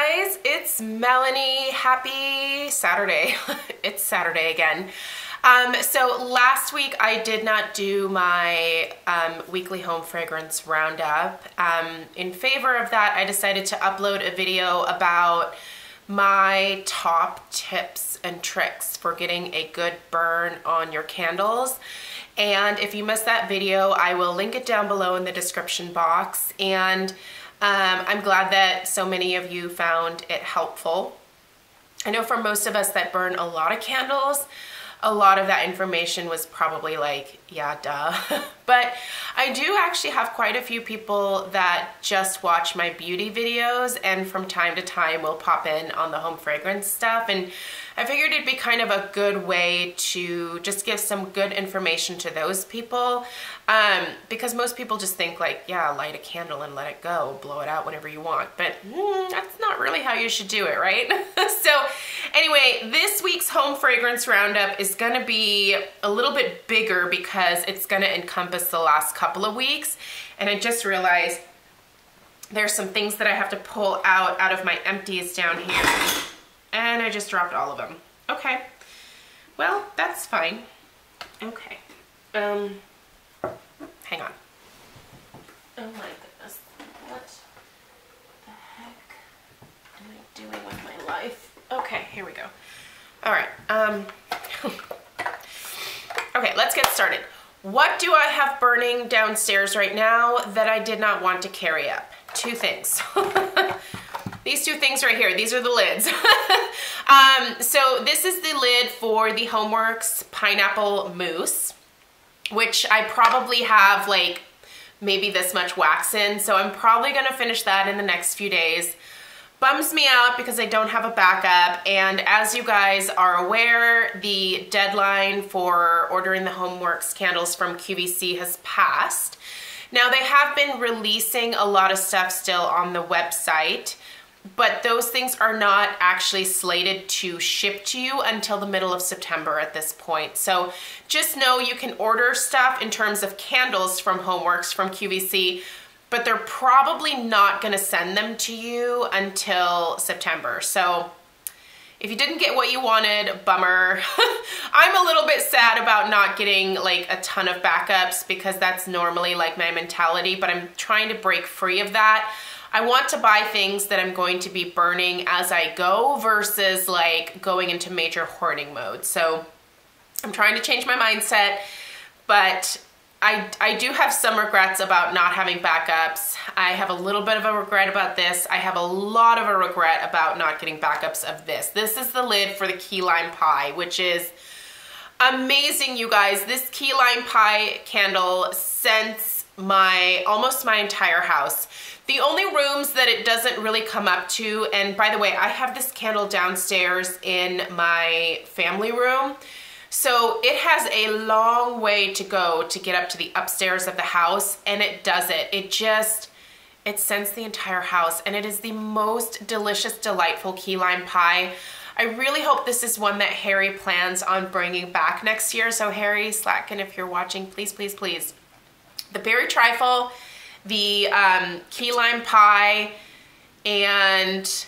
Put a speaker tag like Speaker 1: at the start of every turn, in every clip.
Speaker 1: guys, it's Melanie. Happy Saturday. It's Saturday again. So last week I did not do my weekly home fragrance roundup. In favor of that, I decided to upload a video about my top tips and tricks for getting a good burn on your candles. And if you missed that video, I will link it down below in the description box. And I'm glad that so many of you found it helpful. I know for most of us that burn a lot of candles, a lot of that information was probably like, yeah, duh. But I do actually have quite a few people that just watch my beauty videos and from time to time will pop in on the home fragrance stuff. And I figured it'd be kind of a good way to just give some good information to those people. Because most people just think like, yeah, light a candle and let it go, blow it out whenever you want. But that's not really how you should do it, right? So anyway, this week's home fragrance roundup is gonna be a little bit bigger because it's gonna encompass the last couple of weeks. And I just realized there's some things that I have to pull out of my empties down here. And I just dropped all of them. Okay, well, that's fine. Okay, hang on. Oh my goodness, what the heck am I doing with my life? Okay, here we go. All right, okay, let's get started. What do I have burning downstairs right now that I did not want to carry up? Two things. These two things right here, these are the lids. So this is the lid for the Homeworks Pineapple Mousse, which I probably have like maybe this much wax in, so I'm probably gonna finish that in the next few days. Bums me out because I don't have a backup, and as you guys are aware, the deadline for ordering the Homeworks candles from QVC has passed. Now they have been releasing a lot of stuff still on the website, but those things are not actually slated to ship to you until the middle of September at this point. So just know you can order stuff in terms of candles from Homeworks from QVC, but they're probably not gonna send them to you until September. So if you didn't get what you wanted, bummer. I'm a little bit sad about not getting like a ton of backups because that's normally like my mentality, but I'm trying to break free of that. I want to buy things that I'm going to be burning as I go versus like going into major hoarding mode. So I'm trying to change my mindset, but I do have some regrets about not having backups. I have a little bit of a regret about this. I have a lot of a regret about not getting backups of this. This is the lid for the key lime pie, which is amazing, you guys. This key lime pie candle scents almost my entire house. The only rooms that it doesn't really come up to, and by the way, I have this candle downstairs in my family room, so it has a long way to go to get up to the upstairs of the house, and it does it. It scents the entire house, and it is the most delicious, delightful key lime pie. I really hope this is one that Harry plans on bringing back next year. So Harry Slatkin, if you're watching, please, please, please. The berry trifle, the key lime pie, and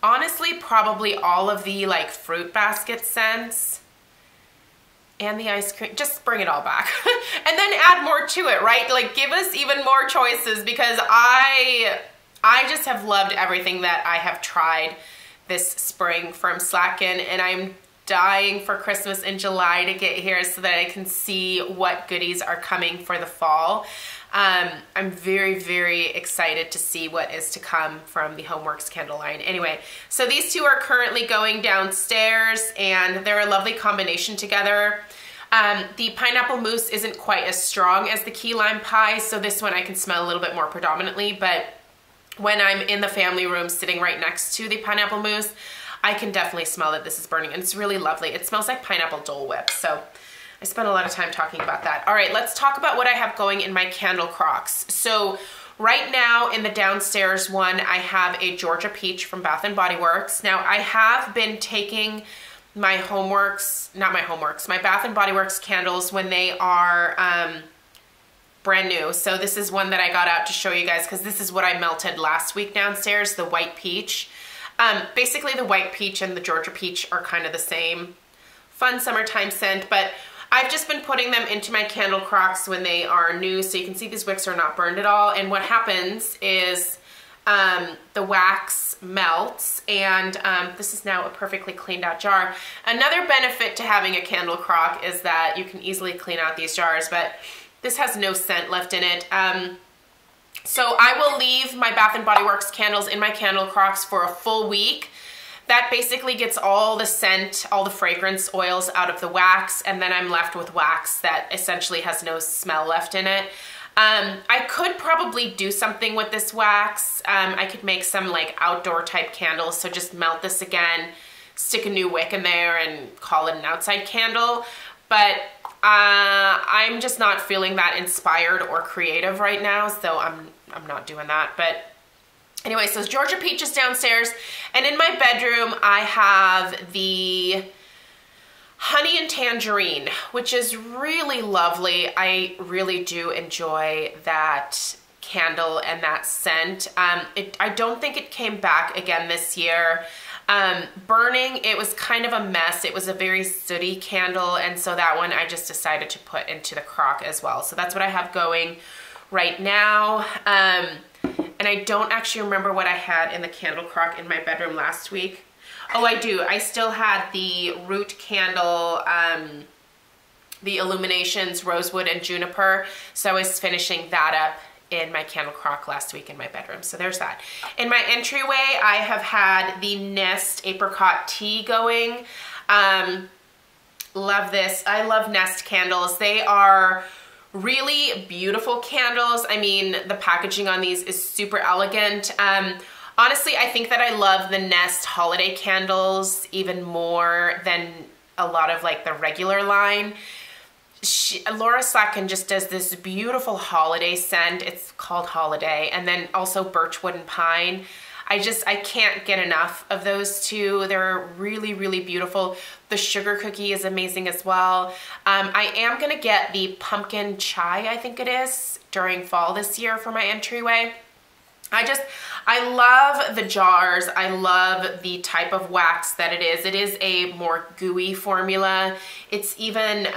Speaker 1: honestly probably all of the like fruit basket scents and the ice cream. Just bring it all back and then add more to it, right? Like give us even more choices, because I just have loved everything that I have tried this spring from Slatkin, and I'm dying for Christmas in July to get here so that I can see what goodies are coming for the fall. I'm very, very excited to see what is to come from the Homeworks candle line. Anyway, so these two are currently going downstairs, and they're a lovely combination together. The pineapple mousse isn't quite as strong as the key lime pie, so this one I can smell a little bit more predominantly, but when I'm in the family room sitting right next to the pineapple mousse, I can definitely smell that this is burning, and it's really lovely. It smells like pineapple Dole Whip, so I spent a lot of time talking about that. All right, let's talk about what I have going in my candle crocks. So right now in the downstairs one, I have a Georgia Peach from Bath & Body Works. Now I have been taking my my Bath & Body Works candles when they are brand new. So this is one that I got out to show you guys because this is what I melted last week downstairs, the white peach. Basically the white peach and the Georgia peach are kind of the same. Fun summertime scent, but I've just been putting them into my candle crocks when they are new, so you can see these wicks are not burned at all. And what happens is the wax melts, and this is now a perfectly cleaned out jar. Another benefit to having a candle crock is that you can easily clean out these jars, but this has no scent left in it. So I will leave my Bath & Body Works candles in my candle crocks for a full week. That basically gets all the scent, all the fragrance oils out of the wax, and then I'm left with wax that essentially has no smell left in it. I could probably do something with this wax. I could make some like outdoor type candles, so just melt this again, stick a new wick in there and call it an outside candle. But I'm just not feeling that inspired or creative right now, so I'm not doing that. But anyway, so Georgia peach is downstairs, and in my bedroom I have the honey and tangerine, which is really lovely. I really do enjoy that candle and that scent. I don't think it came back again this year. Burning, it was kind of a mess. It was a very sooty candle, and so that one I just decided to put into the crock as well. So that's what I have going right now. And I don't actually remember what I had in the candle crock in my bedroom last week. Oh, I do. I still had the root candle, the Illuminations Rosewood and Juniper. So I was finishing that up in my candle crock last week in my bedroom. So there's that. In my entryway, I have had the Nest Apricot Tea going. Love this. I love Nest candles. They are really beautiful candles. I mean, the packaging on these is super elegant. Honestly, I think that I love the Nest holiday candles even more than a lot of like the regular line. Laura Slatkin just does this beautiful holiday scent. It's called Holiday, and then also Birchwood and Pine. I can't get enough of those two. They're really, really beautiful. The sugar cookie is amazing as well. I am gonna get the pumpkin chai, I think it is, during fall this year for my entryway. I love the jars. I love the type of wax that it is. It is a more gooey formula. It's even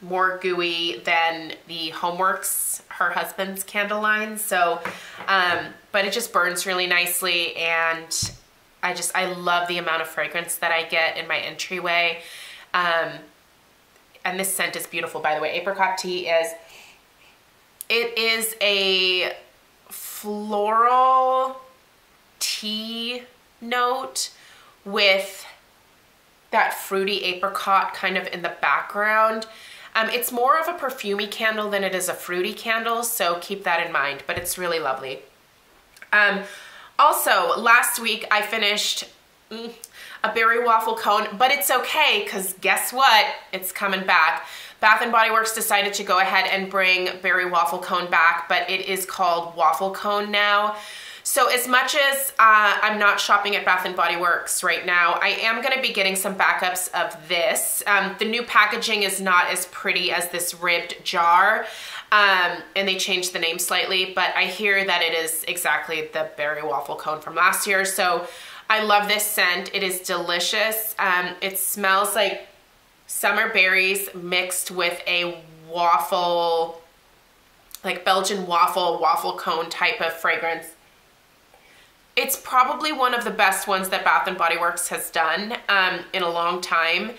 Speaker 1: more gooey than the Homeworks, her husband's candle line. So, but it just burns really nicely, and I love the amount of fragrance that I get in my entryway. And this scent is beautiful, by the way. Apricot tea is a floral tea note with that fruity apricot kind of in the background. It's more of a perfumey candle than it is a fruity candle, so keep that in mind, but it's really lovely. Also, last week I finished a berry waffle cone, but it's okay because guess what? It's coming back. Bath & Body Works decided to go ahead and bring berry waffle cone back, but it is called waffle cone now. So as much as I'm not shopping at Bath & Body Works right now, I am going to be getting some backups of this. The new packaging is not as pretty as this ribbed jar, and they changed the name slightly, but I hear that it is exactly the berry waffle cone from last year. So I love this scent. It is delicious. It smells like summer berries mixed with a waffle, like Belgian waffle cone type of fragrance. It's probably one of the best ones that Bath & Body Works has done in a long time.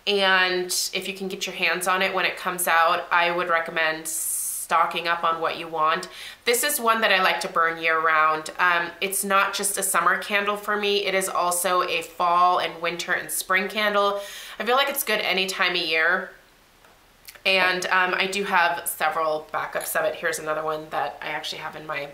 Speaker 1: And if you can get your hands on it when it comes out, I would recommend stocking up on what you want. This is one that I like to burn year round. It's not just a summer candle for me. It is also a fall and winter and spring candle. I feel like it's good any time of year. And I do have several backups of it. Here's another one that I actually have in my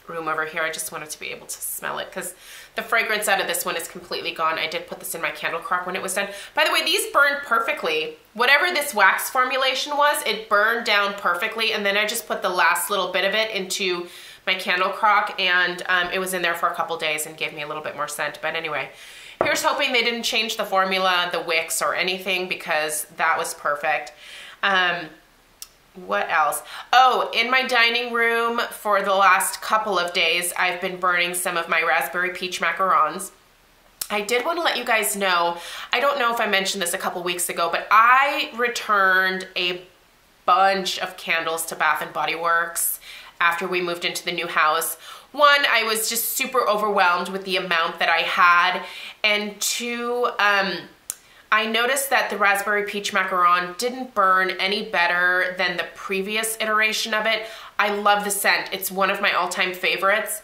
Speaker 1: room over here. I just wanted to be able to smell it because the fragrance out of this one is completely gone. I did put this in my candle crock when it was done. By the way, these burned perfectly. Whatever this wax formulation was, it burned down perfectly, and then I just put the last little bit of it into my candle crock, and it was in there for a couple days and gave me a little bit more scent. But anyway, here's hoping they didn't change the formula, the wicks, or anything, because that was perfect. What else? Oh, in my dining room for the last couple of days, I've been burning some of my raspberry peach macarons. I did want to let you guys know, I don't know if I mentioned this a couple weeks ago, but I returned a bunch of candles to Bath & Body Works after we moved into the new house. One, I was just super overwhelmed with the amount that I had, and two, I noticed that the raspberry peach macaron didn't burn any better than the previous iteration of it. I love the scent. It's one of my all-time favorites,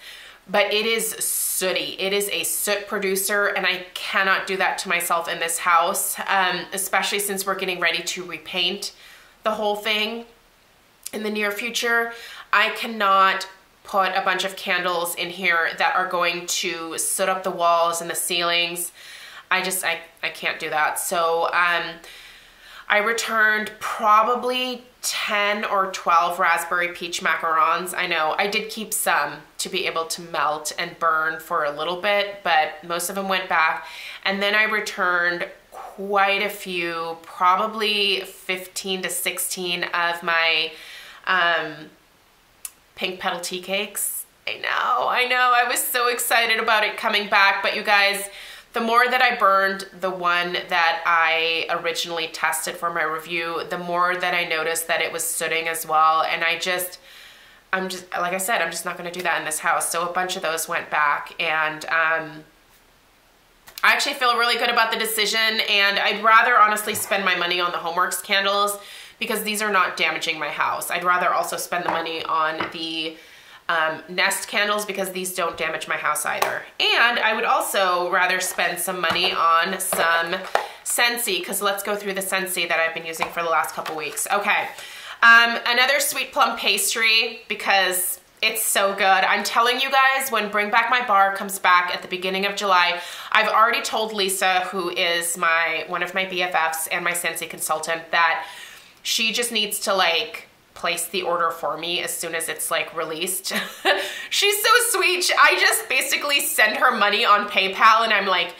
Speaker 1: but it is sooty. It is a soot producer, and I cannot do that to myself in this house, especially since we're getting ready to repaint the whole thing in the near future. I cannot put a bunch of candles in here that are going to soot up the walls and the ceilings. I can't do that. So I returned probably 10 or 12 raspberry peach macarons. I know I did keep some to be able to melt and burn for a little bit, but most of them went back. And then I returned quite a few, probably 15 to 16 of my pink petal tea cakes. I know, I was so excited about it coming back, but you guys, the more that I burned the one that I originally tested for my review, the more that I noticed that it was sooting as well. And I'm just, like I said, I'm just not gonna do that in this house. So a bunch of those went back, and I actually feel really good about the decision, and I'd rather honestly spend my money on the Homeworks candles because these are not damaging my house. I'd rather also spend the money on the Nest candles because these don't damage my house either. And I would also rather spend some money on some Scentsy, because let's go through the Scentsy that I've been using for the last couple weeks. Okay, another sweet plum pastry because it's so good. I'm telling you guys, when Bring Back My Bar comes back at the beginning of July, I've already told Lisa, who is one of my BFFs and my Scentsy consultant, that she just needs to like place the order for me as soon as it's like released. She's so sweet. I just basically send her money on PayPal and I'm like,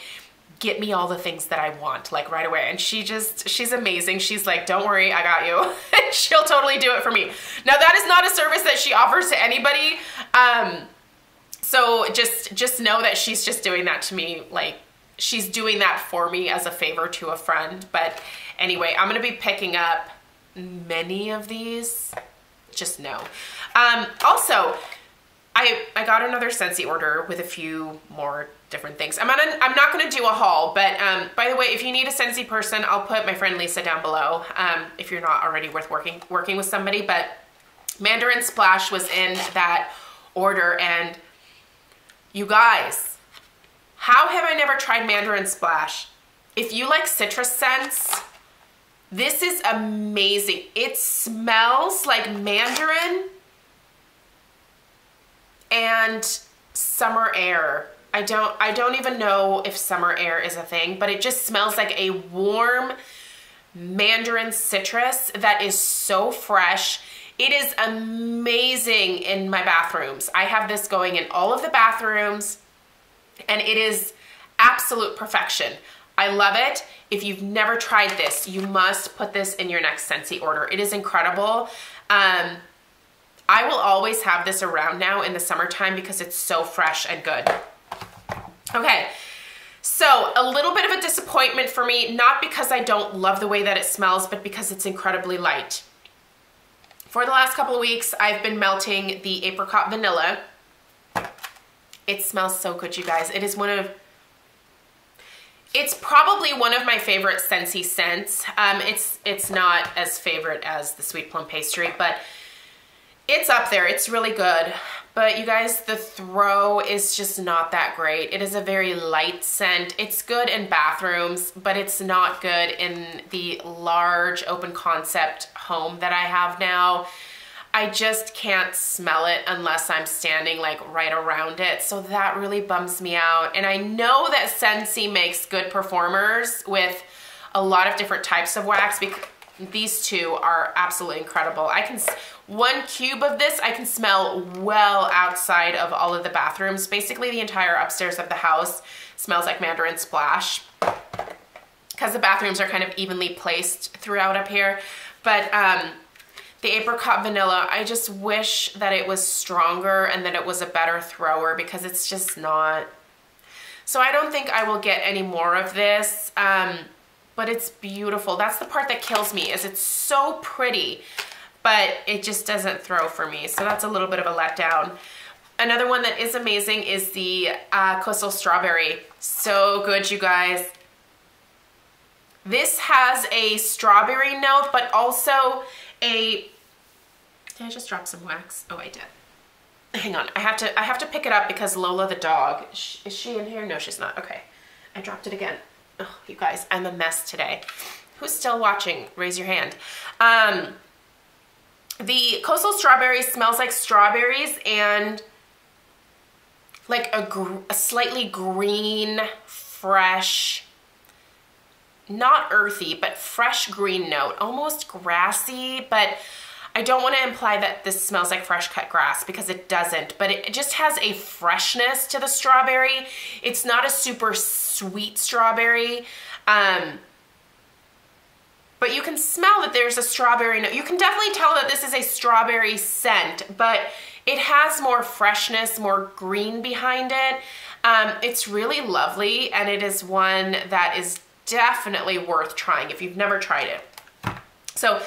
Speaker 1: get me all the things that I want, like right away. And she's amazing. She's like, don't worry, I got you. She'll totally do it for me. Now that is not a service that she offers to anybody. So just know that she's just doing that to me. Like she's doing that for me as a favor to a friend. But anyway, I'm gonna be picking up many of these, just know. Also, I got another Scentsy order with a few more different things. I'm not gonna do a haul, but by the way, if you need a Scentsy person, I'll put my friend Lisa down below if you're not already working with somebody. But Mandarin Splash was in that order, and you guys, how have I never tried Mandarin Splash? If you like citrus scents, this is amazing. It smells like mandarin and summer air. I don't even know if summer air is a thing, but it just smells like a warm mandarin citrus that is so fresh. It is amazing in my bathrooms. I have this going in all of the bathrooms, and it is absolute perfection. I love it. If you've never tried this, you must put this in your next Scentsy order. It is incredible. I will always have this around now in the summertime because it's so fresh and good. Okay, so a little bit of a disappointment for me, not because I don't love the way that it smells, but because it's incredibly light. For the last couple of weeks, I've been melting the apricot vanilla. It smells so good, you guys. It is it's probably one of my favorite Scentsy scents. It's not as favorite as the sweet plum pastry, but it's up there. It's really good. But you guys, the throw is just not that great. It is a very light scent. It's good in bathrooms, but it's not good in the large open concept home that I have now. I just can't smell it unless I'm standing like right around it. So that really bums me out. And I know that Scentsy makes good performers with a lot of different types of wax, because these two are absolutely incredible. One cube of this, I can smell well outside of all of the bathrooms. Basically the entire upstairs of the house smells like Mandarin Splash because the bathrooms are kind of evenly placed throughout up here. But The apricot vanilla, I just wish that it was stronger and that it was a better thrower because it's just not. So I don't think I will get any more of this, but it's beautiful. That's the part that kills me, is it's so pretty, but it just doesn't throw for me. So that's a little bit of a letdown. Another one that is amazing is the Coastal Strawberry. So good, you guys. This has a strawberry note, but also a, did I just drop some wax? Oh, I did. Hang on, I have to pick it up because Lola the dog, is she in here? No, she's not. Okay, I dropped it again. Oh, you guys, I'm a mess today. Who's still watching? Raise your hand. The Coastal Strawberry smells like strawberries and like a slightly green, fresh, not earthy, but fresh green note, almost grassy, but I don't want to imply that this smells like fresh cut grass because it doesn't, but it just has a freshness to the strawberry. It's not a super sweet strawberry, but you can smell that there's a strawberry note. You can definitely tell that this is a strawberry scent, but it has more freshness, more green behind it. It's really lovely, and it is one that is definitely worth trying if you've never tried it. So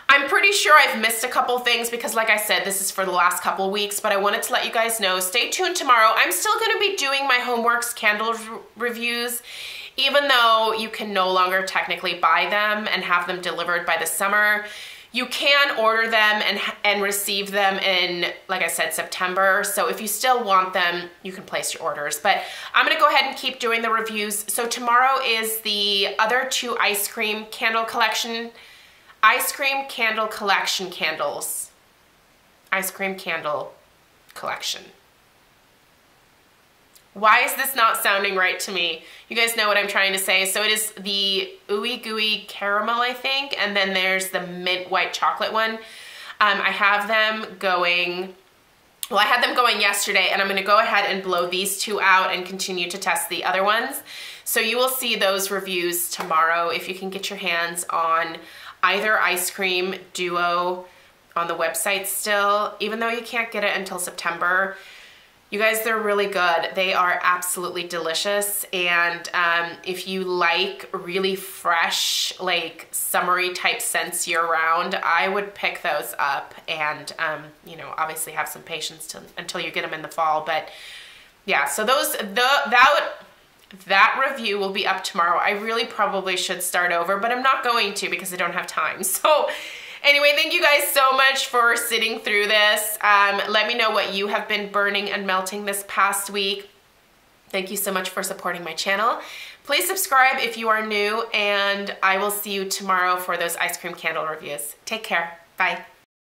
Speaker 1: I'm pretty sure I've missed a couple things because, like I said, this is for the last couple weeks, but I wanted to let you guys know, stay tuned tomorrow. I'm still going to be doing my Homeworks candle reviews, even though you can no longer technically buy them and have them delivered by the summer. You can order them and receive them in, like I said, September. So if you still want them, you can place your orders. But I'm gonna go ahead and keep doing the reviews. So tomorrow is the other two ice cream candle collection candles. Ice cream candle collection. Why is this not sounding right to me? You guys know what I'm trying to say. So it is the Ooey Gooey Caramel, I think, and then there's the Mint White Chocolate one. I have them going, well, I had them going yesterday, and I'm gonna go ahead and blow these two out and continue to test the other ones. So you will see those reviews tomorrow if you can get your hands on either ice cream duo on the website still, even though you can't get it until September. You guys, they're really good. They are absolutely delicious. And if you like really fresh, like summery type scents year round, I would pick those up and, you know, obviously have some patience until you get them in the fall. But yeah, so that review will be up tomorrow. I really probably should start over, but I'm not going to because I don't have time. So anyway, thank you guys so much for sitting through this. Let me know what you have been burning and melting this past week. Thank you so much for supporting my channel. Please subscribe if you are new, and I will see you tomorrow for those ice cream candle reviews. Take care. Bye.